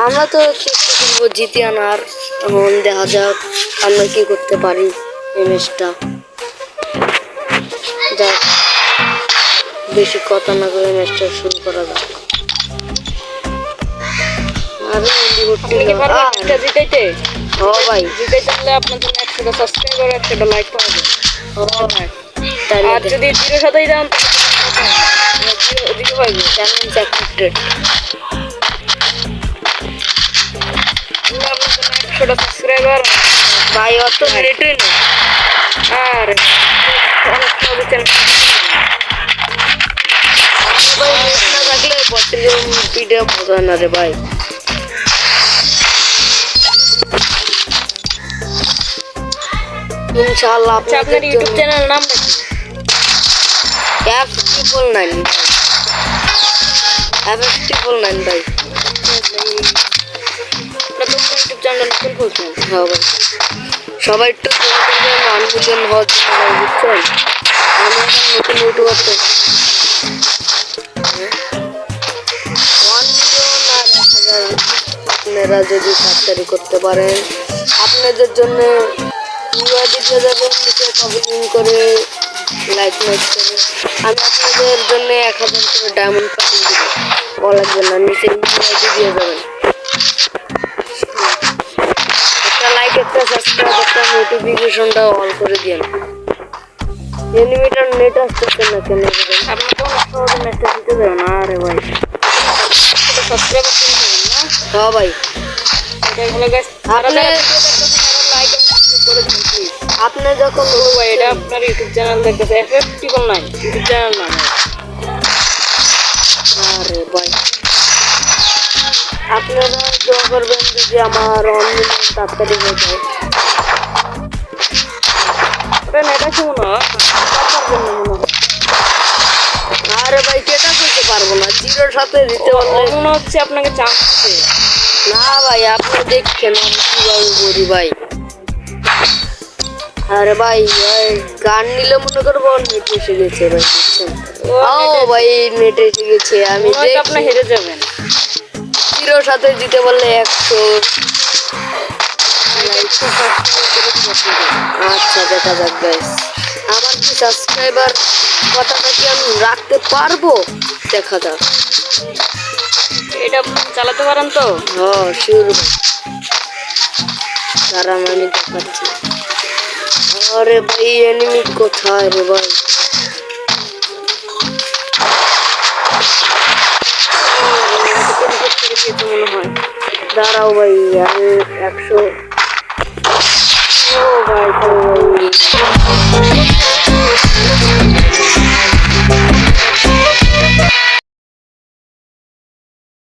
আমরা তো চেষ্টা করবো জিতে আনার। এখন দেখা যাক আমরা কি করতে পারি এই ম্যাচটা। যাক, বেশি কথা না করে ম্যাচটা শুরু করা যাক। আপনাদের 100টা সাবস্ক্রাইবার 100টা লাইক পাওয়া যায়। আর যদি 0 সাথেই যান জিরো পাইবে। Challenge accepted. আপনাদের 100টা সাবস্ক্রাইবার ভাই অত মিলিটারি নেই। আর অনেক সহজে চ্যানেল ভাই নেট না থাকলে বটের ভিডিও মজা না রে ভাই। ইনশাআল্লাহ আপনার ইউটিউব চ্যানেল নাম কি? F999 F999 ভাই। আপনার ইউটিউব চ্যানেল নতুন খুলছেন? হ্যাঁ ভাই, সবাই একটু দোয়া করবেন 1 মিলিয়ন হওয়ার জন্য, বুঝছেন? আমি এখন নতুন ইউটিউবার তো 1 মিলিয়ন আর 1000 আপনারা যদি সাবস্ক্রাইব করতে পারেন আপনাদের জন্য ইউআইডি দিয়ে যাবেন, নিচে কমেন্ট করে লাইক করে আমি আপনাদের জন্য 1000 করে ডায়মন্ড পাঠিয়ে দেবো। বলার জন্য নিচে ইউআইডি দিয়ে যাবেন। একটা লাইক, একটা সাবস্ক্রাইব, একটা নোটিফিকেশনটা অল করে দিন। এনিমিটার নেট আসতেছে না কেন? আপনার কোন সহজে নেটটা দিতে দেবেন না রে ভাই। সাবস্ক্রাইব করতে না? হ্যাঁ ভাই, এটা হলো গাইস। আপনি লাইক করে দিন প্লিজ। আপনি যখন ভাই এটা আপনার ইউটিউব চ্যানেল দেখতেছে FF9 ইউটিউব চ্যানেল নাম। আরে ভাই, আপনারা দোয়া করবেন যদি আমার অনলাইন তাড়াতাড়ি হয়ে যায়। এটা নেট আছে মনে হয়। আরে ভাই কেটা করতে পারবো না, জিরোর সাথে দিতে পারলে মনে হচ্ছে আপনাকে চান্স দিতে। না ভাই, আপনি দেখছেন আমি কিভাবে করি ভাই। আরে ভাই গান নিলে মনে করবো নেট এসে গেছে ভাই, বুঝছেন? ও ভাই নেট এসে গেছে। আমি আপনি হেরে যাবেন। জিরোর সাথে দিতে পারলে 100। আচ্ছা দেখা যাক গাইস, আমার কি সাবস্ক্রাইবার কথাটা কি আমি রাখতে পারবো? দেখা যাক। এটা আপনি চালাতে পারেন তো? হ্যাঁ শিওর ভাই, কারণ আমি দেখাচ্ছি। আরে ভাই এনিমি কোথায় রে ভাই? মনে হয় দাঁড়াও ভাই, আমি 100। ও ভাই